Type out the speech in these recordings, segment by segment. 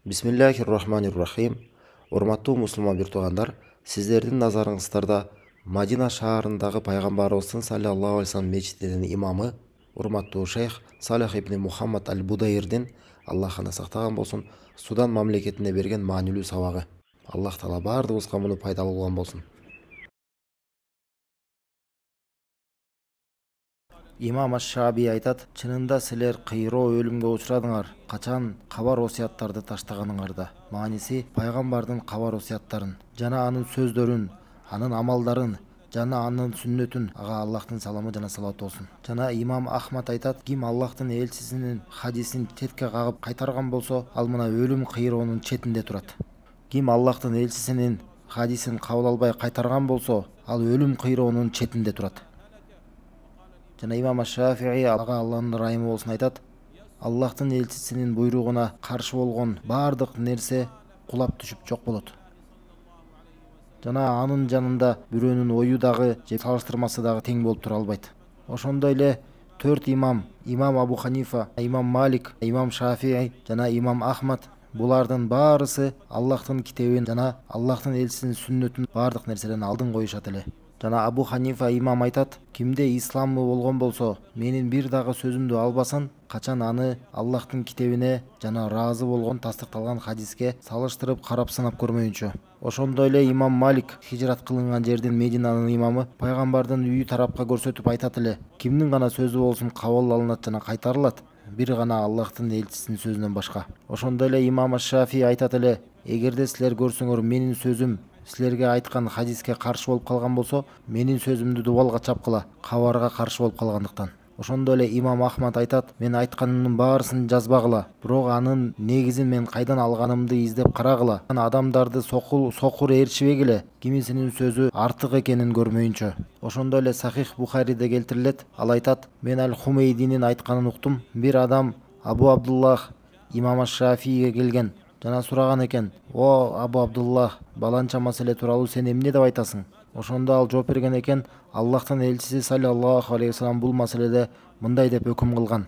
Бисмиллахир-рахманир-рахим. Урматтуу мусулман бир туугандар, сиздердин назарыңыздарда Мадина шаарындагы пайгамбарыбыздын саллаллаху алейхи вассалам мечитинин имамы, урматтуу шейх Салих ибн Мухаммад аль-Будайрдин, Аллах аны сактаган болсун, Судан мамлекетине берген маанилүү сабагы. Аллах таала баардыгыбызга муну пайдалуу кылган болсун. Имам Аш-Шааби айтат: чынында силер кыйроо өлүмгө учурадыңар, качан кабар осуяттарды таштаганыңарда. Мааниси пайгамбардын кабар осуяттарын жана анын сөздөрүн, анын амалдарын жана анын сүннөтүн, ага Аллахтын саламы жана салаваты болсун. Жана имам Ахмад айтат: ким Аллахтын элчисинин хадисин четке кагып кайтарган болсо, ал мына өлүм кыйроонун четинде турат. Ким Аллахтын элчисинин хадисин кабыл албай кайтарган болсо, ал өлүм кыйроонун четинде турат. Жана имам Аш-Шафии, ага Алланын ырайымы болсун, айтат: Аллахтын элчисинин буйругуна каршы болгон баардык нерсе кулап түшүп жок болот. Жана анын жанында бирөөнүн ою дагы же салыштырмасы дагы тең болуп тура албайт. Ошондой эле төрт имам Абу Ханифа, имам Малик, имам Шафии жана имам Ахмад, булардын баарысы Аллахтын китебин жана Аллахтын элчисинин сүннөтүн баардык нерседен алдын коюшат эле. Жана Абу Ханифа имам айтат: кимде исламы болгон болсо, менин бир дагы сөзүмдү албасын, качан аны Аллахтын китебине жана ыраазы болгон тастыкталган хадиске салыштырып карап сынап көрмөйүнчө. Ошондой эле имам Малик, хижрат кылынган жердин Мединанын имамы, пайгамбардын үйү тарапка көрсөтүп айтат эле: кимдин гана сөзү болсун кабыл алынат жана кайтарылат, бир гана Аллахтын элчисинин сөзүнөн башка. Ошондой эле имам Аш-Шафии айтат эле: эгерде силер көрсөңөр менин сөзүм силерге айткан хадиске каршы болуп калган болсо, менин сөзүмдү дубалга чапкыла, кабарга каршы болуп калгандыктан. Ошондой эле имам Ахмад айтат: мен айтканымдын баарысын жазбагыла, бирок анын негизин мен кайдан алганымды издеп карагыла. Адамдарды сокур ээрчибегиле, кимисинин сөзү артык экенин көрмөйүнчө. Ошондой эле Сахих Бухариде келтирилет. Ал айтат: мен Аль-Хумейдинин айтканын уктум. Бир адам Абу Абдуллах имам Аш-Шафииге келген жана сураган экен: о Абу Абдуллах, баланча маселе тууралуу сен эмне деп айтасың? Ошондо ал жооп берген экен: Аллахтын элчиси саллаллаху алейхи вассалам бул маселеде мындай деп өкүм кылган.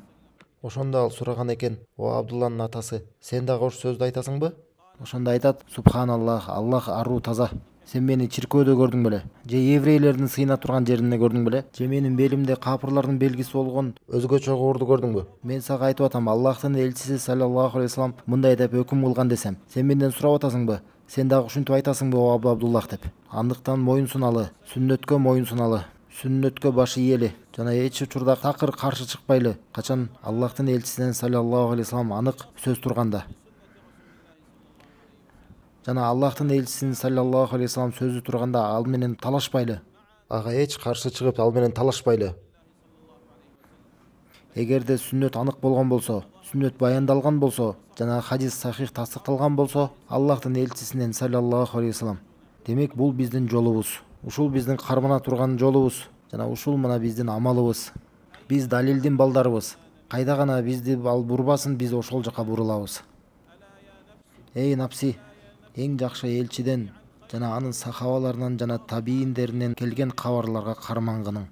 Ошондо ал сураган экен: о Абдулланын атасы, сен дагы ош сөздү айтасыңбы? Ошондо айтат: субханаллах, Аллах аруу таза. Сен мени чиркөөдө көрдүң беле? Же еврейлердин сыйына турган жеринде көрдүң беле? Же менин белимде капырлардын белгиси болгон өзгөчө куурду көрдүңбү? Мен сага айтып атам, Аллахтын элчиси саллаллаху алейхи вассалам мындай деп өкүм кылган десем, сен менден сурап атасыңбы? Сен дагы ушинтип айтасыңбы о Абу Абдуллах деп? Андыктан моюн суналы, сүннөткө моюн суналы, сүннөткө баш ийели жана эч учурда такыр каршы чыкпайлы, качан Аллахтын элчисинен саллаллаху алейхи вассалам анык сөз турганда. Жана Аллахтын элчисинин саллаллаху алейхи вассалам сөзү турганда ал менен талашпайлы. Ага эч каршы чыгып ал менен талашпайлы. Эгерде сүннөт анык болгон болсо, сүннөт баяндалган болсо, жана хадис сахих тастыкталган болсо, Аллахтын элчисинен саллаллаху алейхи вассалам, демек бул биздин жолубуз. Ушул биздин кармана турган жолубуз жана ушул мына биздин амалыбыз. Биз далилдин балдарыбыз. Кайда гана бизди ал бурбасын, биз ошол жака бурулабыз. Эй напси, эң жакшы элчиден жана анын сахабаларынан жана табииндеринен келген кабарларга кармангының.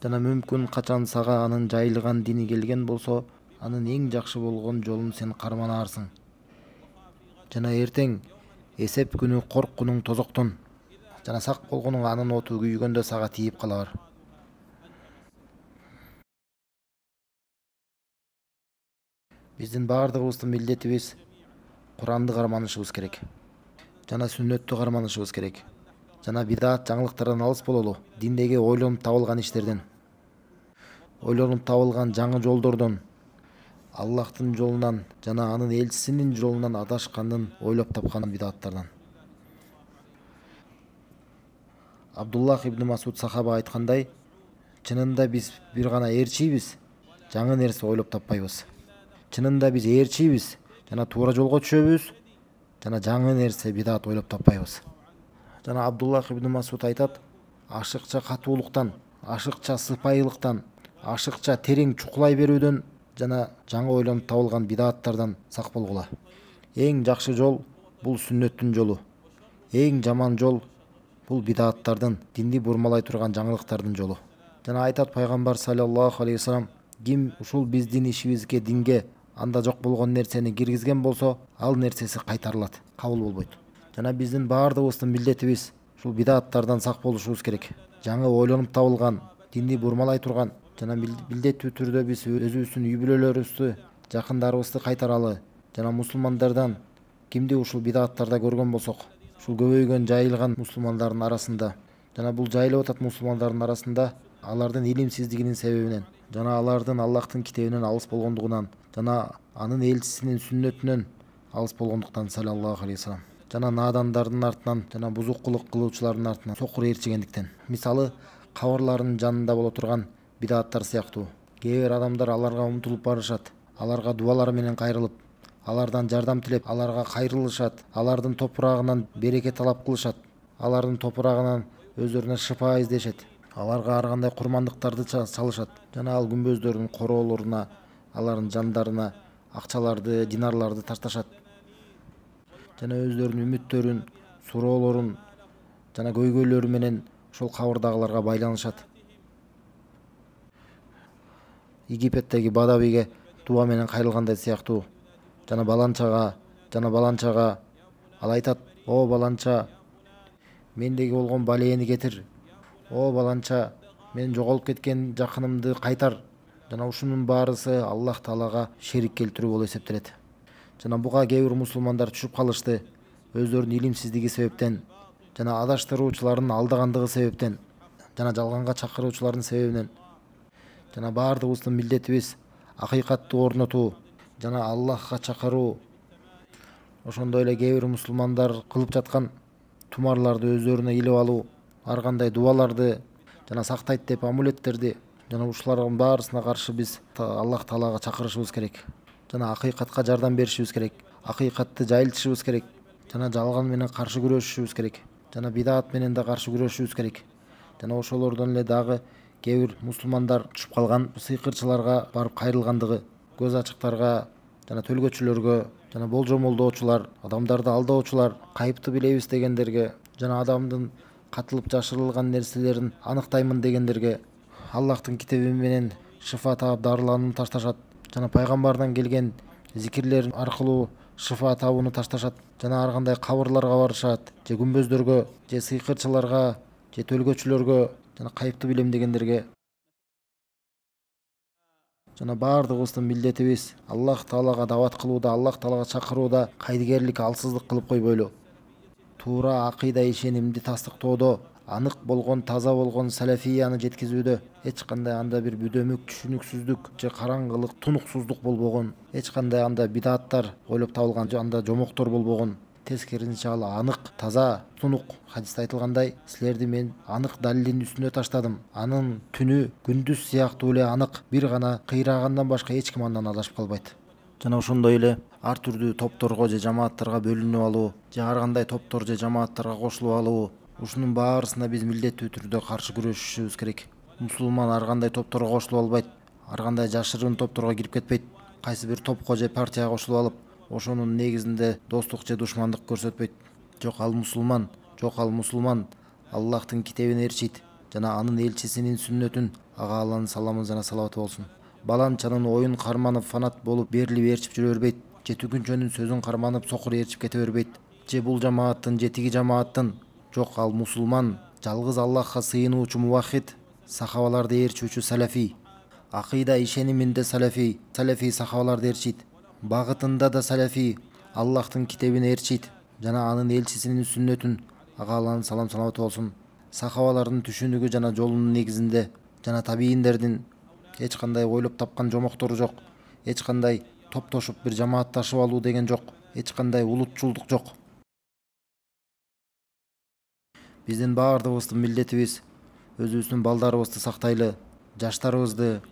Жана мүмкүн качан сага анын жайылган дини келген болсо, анын эң жакшы болгон жолун сен карманаарсың. Жана эртең эсеп күнү корккунуң тозоктон, жана сак болгонуң анын оту күйгөндө сага тийип калар. Биздин баардыгыбыздын милдетибиз Куранды карманышыбыз керек. Жана сүннөттү карманышыбыз керек. Жана бидаат жаңылыктардан алыс бололу. Диндеги ойлонуп табылган иштерден, ойлонуп табылган жаңы жолдордон, Аллахтын жолунан жана анын элчисинин жолунан адашкандын ойлоп тапкан бидааттардан. Абдуллах ибн Масуд сахаба айткандай: чынында биз бир гана ээрчийбиз, жаңы нерсе ойлоп таппайбыз. Чынында биз ээрчийбиз жана туура жолго түшөбүз, жана жаңы нерсе бидаат ойлоп таппайбыз. Жана Абдуллах ибн Масуд айтат: ашыкча катуулуктан, ашыкча сыпайылыктан, ашыкча терең чукулай берүүдөн жана жаңы ойлонуп табылган бидааттардан сак болгула. Эң жакшы жол бул сүннөттүн жолу. Эң жаман жол бул бидааттардын, динди бурмалай турган жаңылыктардын жолу. Жана айтат пайгамбар саллаллаху алейхи вассалам: ким ушул биздин ишибизге, динге анда жок болгон нерсени киргизген болсо, ал нерсеси кайтарылат, кабыл болбойт. Жана биздин баардыгыбыздын милдетибиз ушул бидаттардан сак болушубуз керек. Жаңы ойлонуп табылган, динди бурмалай турган жана милдеттүү түрдө биз өзүбүздүн үй бүлөлөрүбүздү, жакындарыбызды кайтаралы. Жана мусулмандардан кимди ушул бидаттарда көргөн болсок, ушул көбөйгөн, жайылган мусулмандардын арасында, жана бул жайылып атат мусулмандардын арасында алардын илимсиздигинин себебинен, жана алардын Аллахтын китебинен алыс болгондугунан, жана анын элчисинин сүннөтүнөн алыс болгондуктан саллаллаху алейхи вассалам, жана наадандардын артынан, жана бузук кылык кылуучулардын артынан сокур ээрчигендиктен. Мисалы, кабырлардын жанында боло турган бидаттар сыяктуу. Кээ бир адамдар аларга умтулуп барышат, аларга дубалар менен кайрылып, алардан жардам тилеп, аларга кайрылышат, алардын топурагынан береке талап кылышат, алардын топурагынан өздөрүнө шыфа издешет, аларга ар кандай курмандыктарды чалышат, жана ал күмбөздөрдүн короолоруна, алардын жандарына акчаларды, динарларды ташташат, жана өздөрүнүн үмүттөрүн, суроолорун жана көйгөйлөрү менен ошол кабырдагыларга байланышат. Египеттеги Бадавиге дуба менен кайрылгандай сыяктуу. Жана баланчага ал айтат: "О баланча, мендеги болгон балээни кетир. О баланча, мен жоголуп кеткен жакынымды кайтар." Жана ушунун баарысы Аллах Таалага шерик келтирүү болуп эсептелет. Жана буга кээ бир мусулмандар түшүп калышты, өздөрүнүн илимсиздиги себептен, жана адаштыруучулардын алдагандыгы себептен, жана жалганга чакыруучулардын себебинен. Жана баардыгыбыздын милдетибиз акыйкатты орнотуу, жана Аллахка чакыруу. Ошондой эле кээ бир мусулмандар кылып жаткан тумарларды өздөрүнө илип алуу, ар кандай дубаларды жана сактайт деп амулеттерди, жана ушулардын баарысына каршы биз Аллах Таалага чакырышыбыз керек. Жана акыйкатка жардам беришибиз керек, акыйкатты жайылтышыбыз керек, жана жалган менен каршы күрөшүшүбүз керек, жана бидат менен да каршы күрөшүшүбүз керек. Жана ошолордон эле дагы кээ бир мусулмандар түшүп калган сыйкырчыларга барып кайрылгандыгы, көз ачыктарга жана төлгөчүлөргө, жана болжомолдоочулар, адамдарды алдаочулар, кайыпты билебиз дегендерге, жана адамдын катылып жашырылган нерселерин аныктаймын дегендерге Аллахтын китеби менен шифа таап дарыланууну ташташат, жана пайгамбардан келген зикирлер аркылуу шифа табууну ташташат, жана ар кандай кабырларга барышат, же күмбөздөргө, же сыйкырчыларга, же төлгөчүлөргө, жана кайыпты билем дегендерге. Жана баардыгыбыздын милдетибиз Аллах Таалага дават кылууда, Аллах Таалага чакырууда кайдыгерлик, алсыздык кылып койбойлу. Туура акыйда ишенимди тастыктоодо, анык болгон, таза болгон салафияны жеткизүүдө эч кандай анда бир бүдөмүк, түшүнүксүздүк же караңгылык, тунуксуздук болбогон, эч кандай анда бидаттар ойлоп табылган, анда жомоктор болбогон. Тескерисинче ал анык, таза, тунук. Хадисте айтылгандай, силерди мен анык далилдин үстүнө таштадым. Анын түнү күндүз сыяктуу эле анык, бир гана кыйрагандан башка эч ким андан адашып калбайт. Жана ошондой эле ар түрдүү топторго же жамааттарга бөлүнүп алуу, же ар кандай топтор же жамааттарга кошулуп алуу, ушунун баарысына биз милдеттүү түрдө каршы күрөшүшүбүз керек. Мусулман ар кандай топторго кошулуп албайт, ар кандай жашырын топторго кирип кетпейт. Кайсы бир топко же партияга кошулуп алып, ошонун негизинде достук же душмандык көрсөтпөйт. Жок, ал мусулман Аллахтын китебин ээрчийт, жана анын элчисинин сүннөтүн, ага Алланын саламы жана салаваты болсун. Баланчанын оюн карманып фанат болуп берилип ээрчип жүрө бербейт, же түгүнчөнүн сөзүн карманып сокур ээрчип кете бербейт, же бул жамааттын же тиги жамааттын. Жок, ал мусулман, жалгыз Аллахка сыйынуучу муваххид, сахабаларды ээрчүүчү салафи. Акыйда ишениминде салафи, сахабаларды ээрчийт. Багытында да салафи, Аллахтын китебин ээрчийт, жана анын элчисинин сүннөтүн, ага Алланын салам салаваты болсун. Сахабалардын түшүнүгү жана жолунун негизинде, жана табийиндердин эч кандай ойлоп тапкан жомоктору жок, эч кандай топтошуп бир жамаатташып алуу деген жок, эч кандай улутчулдук жок. Биздин баардыгыбыздын милдетибиз өзүбүздүн балдарыбызды сактайлы, жаштарыбызды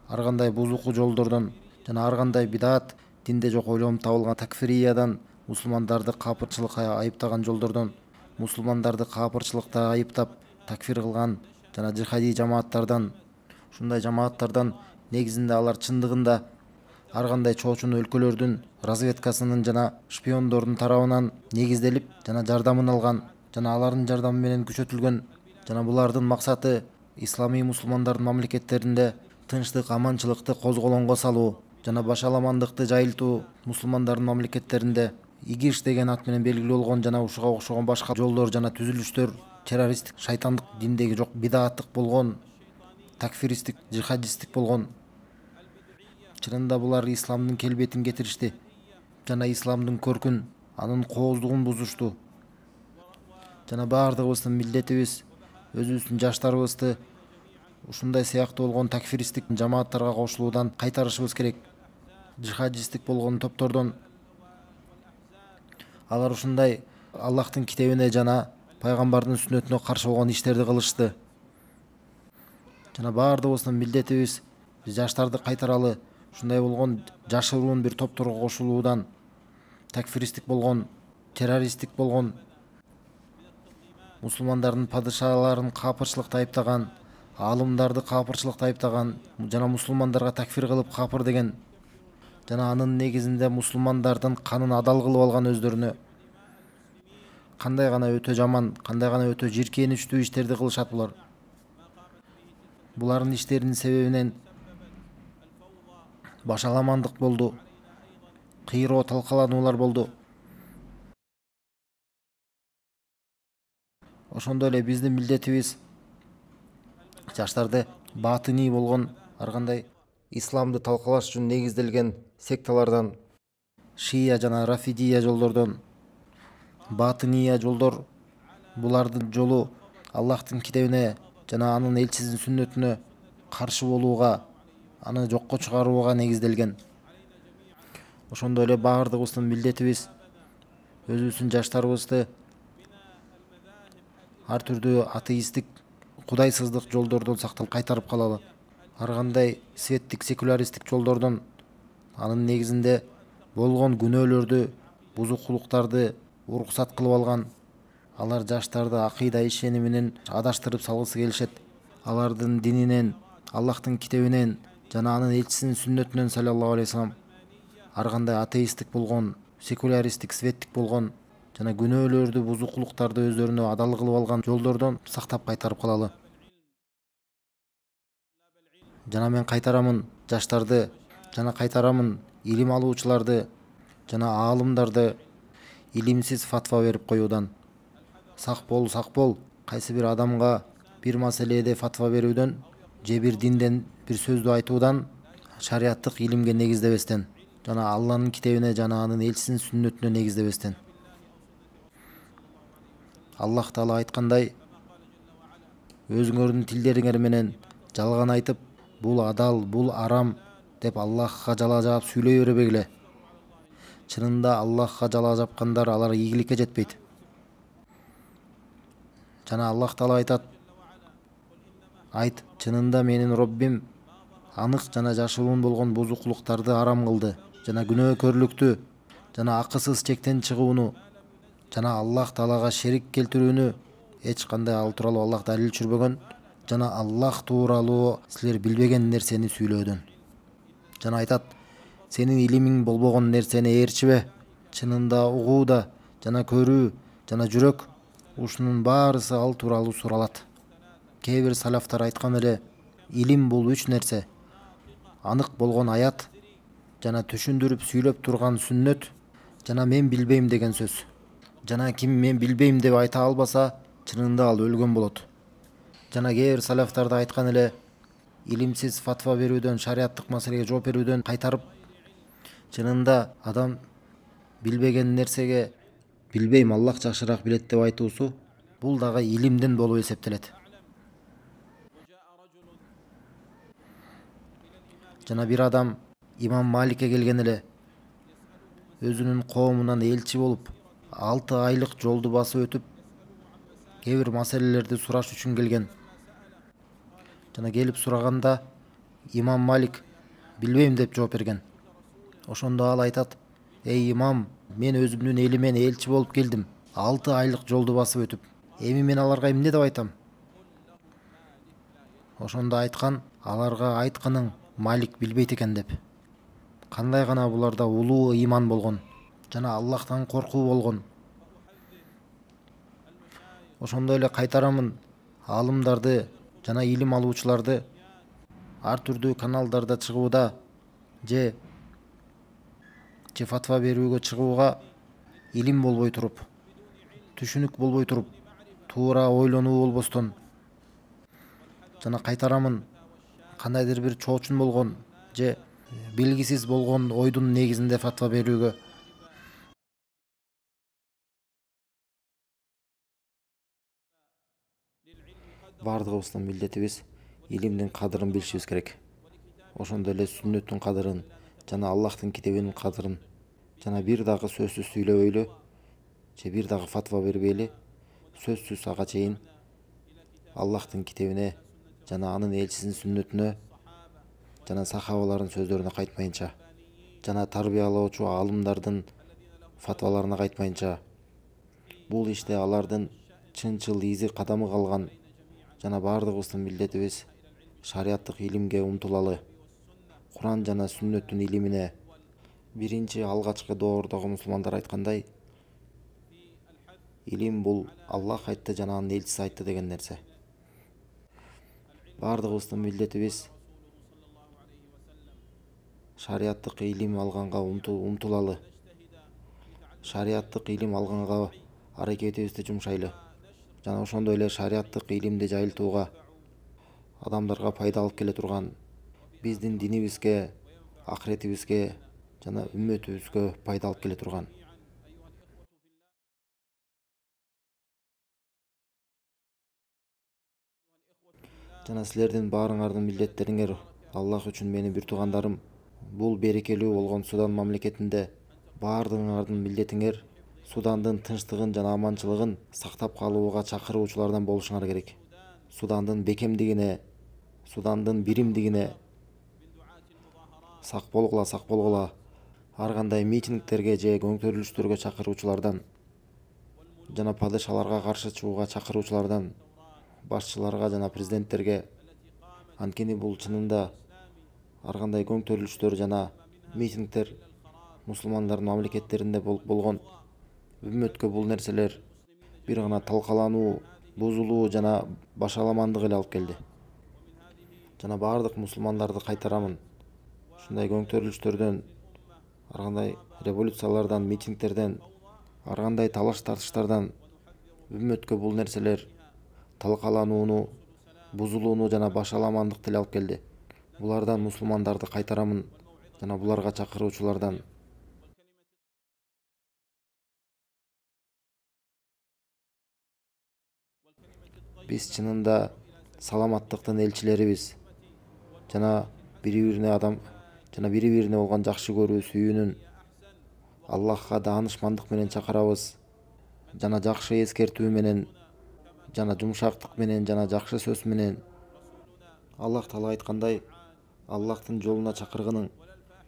ар кандай бузуку жолдордон жана ар кандай бидат, динде жок ойлонуп табылган такфириядан, мусулмандарды капырчылыкка айыптаган жолдордон, мусулмандарды капырчылыкта айыптап такфир кылган жана жихади жамааттардан, ушундай жамааттардан негизинде алар чындыгында ар кандай чоочун өлкөлөрдүн разведкасынын жана шпиондордун тарабынан негизделип жана жардамын алган, жана алардын жардамы менен күчөтүлгөн, жана булардын максаты исламий мусулмандардын мамлекеттеринде тынчтык, аманчылыкты козголоңго салуу, жана башаламандыкты жайылтуу мусулмандардын мамлекеттеринде игиш деген ат менен белгилүү болгон жана ушуга окшогон башка жолдор жана түзүлүштөр террористтик, шайтандык диндеги жок, бидааттык болгон, такфиристик, жихадистик болгон. Чынында булар исламдын келбетин кетиришти жана исламдын көркүн, анын кооздугун бузушту. Жана баардыгыбыздын милдетибиз өзүбүздүн жаштарыбызды ушундай сыяктуу болгон такфиристик жамааттарга кошулуудан кайтарышыбыз керек. Жихадистик болгон топтордон алар ушундай Аллахтын китебине жана пайгамбардын сүннөтүнө каршы болгон иштерди кылышты. Жана баардыгыбыздын милдетибиз биз жаштарды кайтаралы, ушундай болгон жашыруун бир топторго кошулуудан, такфиристик болгон, террористтик болгон, мусулмандардын падышаларын капырчылыкта айыптаган, аалымдарды капырчылыкта айыптаган жана мусулмандарга такфир кылып капыр деген жана анын негизинде мусулмандардын канын адал кылып алган өздөрүнө кандай гана өтө жаман, кандай гана өтө жийиркеничтүү иштерди кылышат булар. Булардын иштеринин себебинен башаламандык болду, кыйроо талкалануулар болду. Ошондой эле биздин милдетибиз жаштарды батыний болгон ар кандай исламды талкалаш үчүн негизделген секталардан, шия жана рафидия жолдордон, батыния жолдор, булардын жолу Аллахтын китебине жана анын элчисинин сүннөтүнө каршы болууга, аны жокко чыгарууга негизделген. Ошондой эле баардыгыбыздын милдетибиз өзүбүздүн жаштарыбызды ар түрдүү атеисттик, кудайсыздык жолдордон сакталып кайтарып калалы. Ар кандай светтик, секуляристтик жолдордон, анын негизинде болгон күнөөлөрдү, бузукулуктарды уруксат кылып алган. Алар жаштарды акыйда ишениминен адаштырып салгысы келишет. Алардын дининен, Аллахтын китебинен жана анын элчисинин сүннөтүнөн саллаллаху алейхи вассалам ар кандай атеисттик болгон, секуляристтик, светтик болгон жана күнөөлөрдү, бузукулуктарды өздөрүнө адал кылып алган жолдордон сактап кайтарып калалы. Жана мен кайтарамын жаштарды, жана кайтарамын илим алуучуларды жана аалымдарды илимсиз фатва берип коюудан. Сак бол, кайсы бир адамга бир маселеде фатва берүүдөн же бир динден бир сөздү айтуудан шариаттык илимге негиздебестен жана Алланын китебине жана анын элчисинин сүннөтүнө негиздебестен. Аллах Таала айткандай: өзүңөрдүн тилдериңер менен жалган айтып, бул адал, бул арам деп Аллахка жала жаап сүйлөй бербегиле. Чынында Аллахка жала жапкандар алар ийгиликке жетпейт. Жана Аллах Таала айтат: айт, чынында менин Роббим анык жана жашыруун болгон бузукулуктарды арам кылды жана күнөөкөрлүктү жана акысыз чектен чыгууну жана Аллах Таалага шерик келтирүүнү эч кандай ал тууралуу Аллах далил түшүрбөгөн жана Аллах тууралуу силер билбеген нерсени сүйлөөдөн. Жана айтат: сенин илимиң болбогон нерсени ээрчибе. Чынында угууда жана көрүү жана жүрөк, ушунун баарысы ал тууралуу суралат. Кээ бир салафтар айткан эле: илим бул 3 нерсе: анык болгон аят жана түшүндүрүп сүйлөп турган сүннөт жана мен билбейм деген сөз. Жана ким мен билбейм деп айта албаса, чынында ал өлгөн болот. Жана кээ бир салафтарды айткан эле: илимсиз фатва берүүдөн, шариаттык маселеге жооп берүүдөн кайтарып, чынында адам билбеген нерсеге билбейм, Аллах жакшыраак билет деп айтуусу бул дагы илимден болуп эсептелет. Жана бир адам имам Маликке келген эле, өзүнүн коомунан элчи болуп 6 айлык жолду басып өтүп, кээ бир маселелерди сураш үчүн келген. Жана келип сураганда имам Малик билбейм деп жооп берген. Ошондо ал айтат: эй имам, мен өзүмдүн элимен элчи болуп келдим, 6 айлык жолду басып өтүп, эми мен аларга эмне деп айтам? Ошондо айткан: аларга айтканың Малик билбейт экен деп. Кандай гана буларда улуу ыйман болгон жана Аллахтан коркуу болгон. Ошондой эле кайтарамын аалымдарды жана илим алуучуларды ар түрдүү каналдарда чыгууда же же фатва берүүгө чыгууга илим болбой туруп, түшүнүк болбой туруп, туура ойлонуу болбостон жана кайтарамын кандайдыр бир чоочун болгон же белгисиз болгон ойдун негизинде фатва берүүгө. Бардыгыбыздын милдетибиз илимдин кадырын билишибиз керек. Ошондой эле сүннөттүн кадырын жана Аллахтын китебинин кадырын жана бир дагы сөзсүз сүйлөбөйлү же бир дагы фатва бербейли, сөзсүз ага чейин Аллахтын китебине жана анын элчисинин сүннөтүнө жана сахабалардын сөздөрүнө кайтпайынча жана тарбиялоочу аалымдардын фатваларына кайтпайынча, бул иште алардын чынчыл изи кадамы калган жана бардыгыбыздын милдетибиз шариаттык илимге умтулалы. Куран жана сүннөттүн илимине биринчи алгачкы доордогу мусулмандар айткандай, илим бул Аллах айтты жана анын элчиси айтты деген нерсе. Бардыгыбыздын милдетибиз шариаттык илим алганга умтулалы. Шариаттык илим алганга аракетибизди жумшайлы. Жана ошондой эле шариаттык илимди жайылтууга, адамдарга пайда алып келе турган, биздин динибизге, акыретибизге жана үммөтүбүзгө пайда алып келе турган. Жана силердин баарыңардын милдеттериңер Аллах үчүн менин бир туугандарым, бул берекелүү болгон Судан мамлекетинде баардыгыңардын милдетиңер Судандын тынчтыгын жана аманчылыгын сактап калууга чакыруучулардан болушуңар керек. Судандын бекемдигине, Судандын биримдигине сак болгула. Ар кандай митингтерге же көңтөрүлүштөргө чакыруучулардан жана падышаларга каршы чыгууга чакыруучулардан, башчыларга жана президенттерге. Анткени бул чынында ар кандай көңтөрүлүштөр жана митингтер мусулмандардын мамлекеттеринде болгон үммөткө бул нерселер бир гана талкалануу, бузулуу жана башаламандык эле алып келди. Жана бардык мусулмандарды кайтарамын, ушундай көңтөрүлүштөрдөн, ар кандай революциялардан, митингтерден, ар кандай талаш тартыштардан үммөткө бул нерселер талкаланууну, бузулууну жана башаламандыкты эле алып келди. Булардан мусулмандарды кайтарамын жана буларга чакыруучулардан. Биз чынында саламаттыктын элчилерибиз жана бири-бирине болгон жакшы көрүү, сүйүүнүн, Аллахка даанышмандык менен чакырабыз жана жакшы эскертүү менен жана жумшактык менен жана жакшы сөз менен. Аллах Таала айткандай, Аллахтын жолуна чакыргының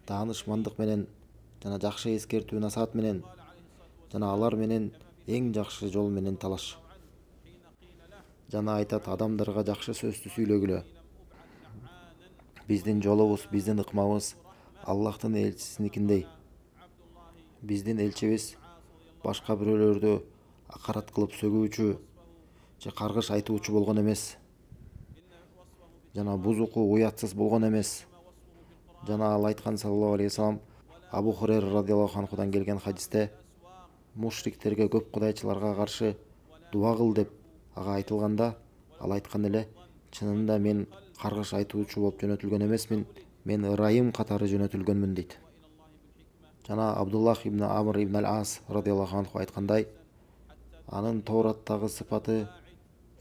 даанышмандык менен жана жакшы эскертүү, насаат менен жана алар менен эң жакшы жол менен талаш. Жана айтат, адамдарга жакшы сөздү сүйлөгүлө. Биздин жолубуз, биздин ыкмабыз Аллахтын элчисиникиндей. Биздин элчибиз башка бирөөлөрдү акарат кылып сөгүүчү же каргыш айтуучу болгон эмес. Жана бузуку, уятсыз болгон эмес. Жана ал айткан саллаллаху алейхи вассалам, Абу Хурайра радиаллаху анхудан келген хадисте, мушриктерге, көп кудайчыларга каршы дуа кыл деп ага айтылганда, ал айткан эле, чынында мен каргыш айтуучу болуп жөнөтүлгөн эмесмин, мен ырайым катары жөнөтүлгөнмүн дейт. Жана Абдуллах ибн Амр ибн ал-Ас радиаллаху анху айткандай, анын Тоураттагы сыпаты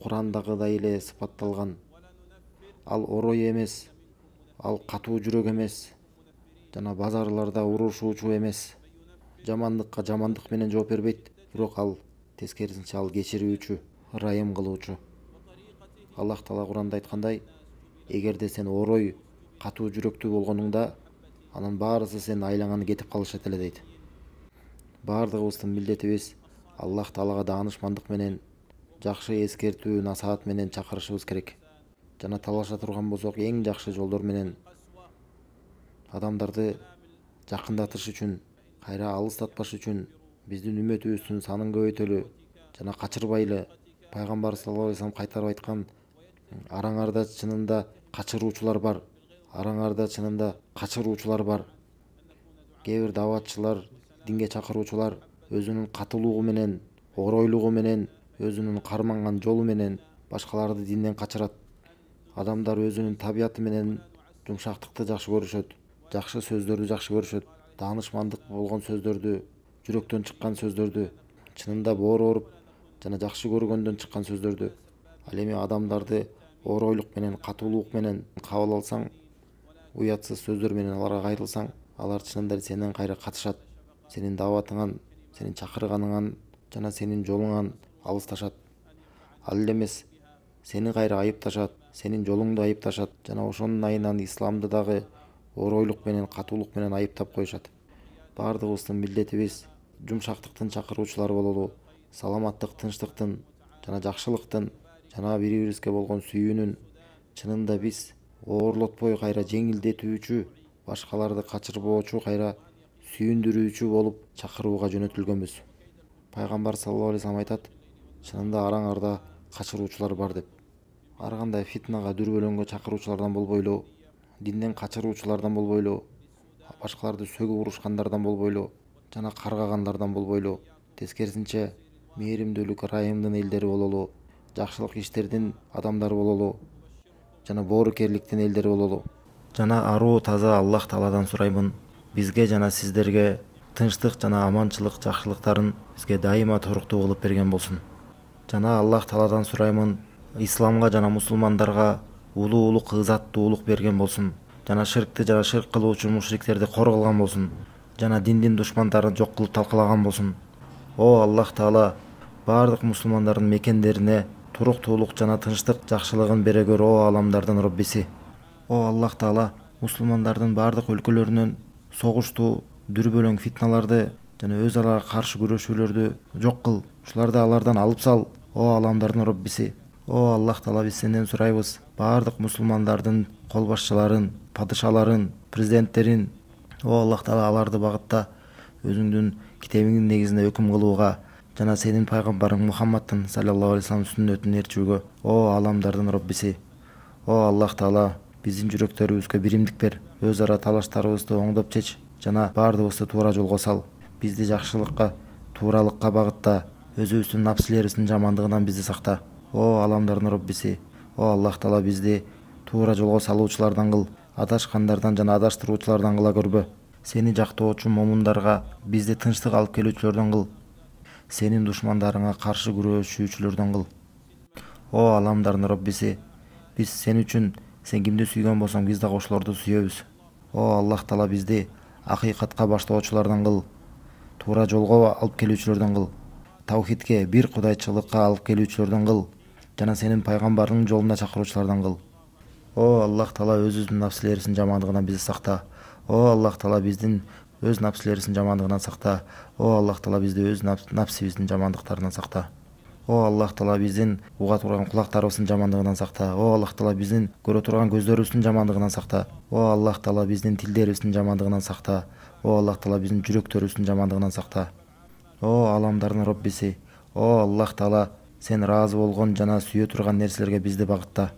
Курандагыдай эле сыпатталган. Ал орой эмес, ал катуу жүрөк эмес, жана базарларда урушуучу эмес, жамандыкка жамандык менен жооп бербейт, бирок ал тескерисинче ал кечирүүчү, ырайым кылуучу. Аллах Таала Куранда айткандай, эгерде сен орой, катуу жүрөктүү болгонуңда, анын баарысы сен айлаңаны кетип калышат эле дейт. Бардыгыбыздын милдетибиз Аллах Таалага даанышмандык менен, жакшы эскертүү, насаат менен чакырышыбыз керек. Жана талаша турган болсок, эң жакшы жолдор менен адамдарды жакындатыш үчүн, кайра алыстатпаш үчүн биздин үммөтүбүздүн санын көбөйтөлү жана качырбайлы. Пайгамбар саллаллаху алейхи вассалам кайтарып айткан, араңарда чынында качыруучулар бар. Араңарда чынында качыруучулар бар. Кээ бир даватчылар, динге чакыруучулар өзүнүн катуулугу менен, оройлугу менен, өзүнүн карманган жолу менен башкаларды динден качырат. Адамдар өзүнүн табияты менен жумшактыкты жакшы көрүшөт, жакшы сөздөрдү жакшы көрүшөт, таанышмандык болгон сөздөрдү, жүрөктөн чыккан сөздөрдү, чынында боору ооруп жана жакшы көргөндөн чыккан сөздөрдү. Ал эми адамдарды оройлук менен, катуулук менен кабыл алсаң, уятсыз сөздөр менен аларга кайрылсаң, алар чынында сенден кайра катышат. Сенин дааватыңан, сенин чакырганыңан жана сенин жолуңан алысташат. Ал эле эмес, сени кайра айыпташат, сенин жолуңду айыпташат жана ошонун айынан исламды дагы оройлук менен, катуулук менен айыптап коюшат. Бардыгыбыздын милдетибиз жумшактыктын чакыруучулары бололу, саламаттык, тынчтыктын жана жакшылыктын жана бири-бирибизге болгон сүйүүнүн, чынында биз оорлотпой кайра жеңилдетүүчү, башкаларды качырбоочу, кайра сүйүндүрүүчү болуп чакырууга жөнөтүлгөнбүз. Пайгамбар саллаллаху алейхи вассалам айтат, чынында араңарда качыруучулар бар деп. Ар кандай фитнага, дүрбөлөңгө чакыруучулардан болбойлу, динден качыруучулардан болбойлу, башкаларды сөгүп урушкандардан болбойлу жана каргагандардан болбойлу. Тескерисинче, мээримдүүлүк, ырайымдын элдери бололу, жакшылык иштердин адамдары бололу жана боорукерликтин элдери бололу. Жана аруу таза Аллах Тааладан сураймын, бизге жана сиздерге тынчтык жана аманчылык, жакшылыктарын бизге дайыма торуктуу кылып берген болсун. Жана Аллах Тааладан сураймын, исламга жана мусулмандарга улуулук, ызаттуулук берген болсун. Жана ширкти жана ширк кылуучу мушриктерди кор кылган болсун. Жана диндин душмандарын жок кылып талкалаган болсун. О Аллах Таала, бардык мусулмандардын мекендерине туруктуулук жана тынчтык, жакшылыгын бере көр, о аламдардын Роббиси. О Аллах Таала, мусулмандардын бардык өлкөлөрүнөн согушту, дүрбөлөң фитналарды жана өз ара каршы күрөшүүлөрдү жок кыл. Ушуларды алардан алып сал, о аламдардын Роббиси. О Аллах Таала, биз сенден сурайбыз, бардык мусулмандардын кол башчыларын, падышаларын, президенттерин, о Аллах Таала, аларды багытта өзүңдүн китебиңдин негизинде өкүм кылууга жана сенин пайгамбарың Мухаммадтын саллаллаху алейхи вассалам сүннөтүн ээрчүүгө, о аламдардын Роббиси. О Аллах Таала, биздин жүрөктөрүбүзгө биримдик бер, өз ара талаштарыбызды оңдоп чеч жана бардыгыбызды туура жолго сал. Бизди жакшылыкка, тууралыкка багытта, өзүбүздүн напсилерибиздин жамандыгынан бизди сакта. О аламдардын Роббиси. О Аллах Таала, бизди туура жолго салуучулардан кыл, адашкандардан жана адаштыруучулардан кыла көрбө. Сени жактоочу момундарга бизди тынчтык алып келүүчүлөрдөн кыл. Сенин душмандарыңа каршы күрөшүүчүлөрдөн кыл. О аламдардын Роббиси, биз сен үчүн, сен кимди сүйгөн болсоң, биз дагы ошолорду сүйөбүз. О Аллах Таала, бизди акыйкатка баштоочулардан кыл, туура жолго алып келүүчүлөрдөн кыл, таухидке, бир кудайчылыкка алып келүүчүлөрдөн кыл жана сенин пайгамбарыңдын жолуна чакыруучулардан кыл. О Аллах Таала, өзүбүздүн напсилерибиздин жамандыгынан бизди сакта. О Аллах Таала, биздин өз напсилерибиздин жамандыгынан сакта. О Аллах Таала, бизди өз напсибиздин жамандыктарынан сакта. О Аллах Таала, биздин уга турган кулактарыбыздын жамандыгынан сакта. О Аллах Таала, биздин көрө турган көздөрүбүздүн жамандыгынан сакта. О Аллах Таала, биздин тилдерибиздин жамандыгынан сакта. О Аллах Таала, биздин жүрөктөрүбүздүн жамандыгынан сакта. О аламдардын Роббиси. О Аллах Таала, сен ыраазы болгон жана сүйө турган нерселерге бизди багытта.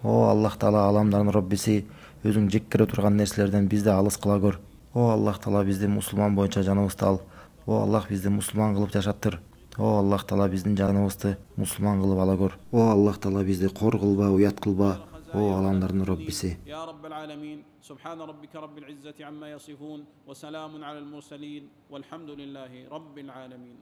О Аллах Таала, аламдардын Роббиси, өзүң жек көрө турган нерселерден бизди алыс кыла көр. О Аллах Таала, бизди мусулман боюнча жаныбызды ал. О Аллах, бизди мусулман кылып жашаттыр. О Аллах Таала, биздин жаныбызды мусулман кылып ала көр. О Аллах Таала, бизди кор кылба, уят кылба. О аламдардын Роббиси. يا رب العالمين سبحان ربك رب العزة عما يصفون وسلام على المرسلين والحمد لله رب العالمين.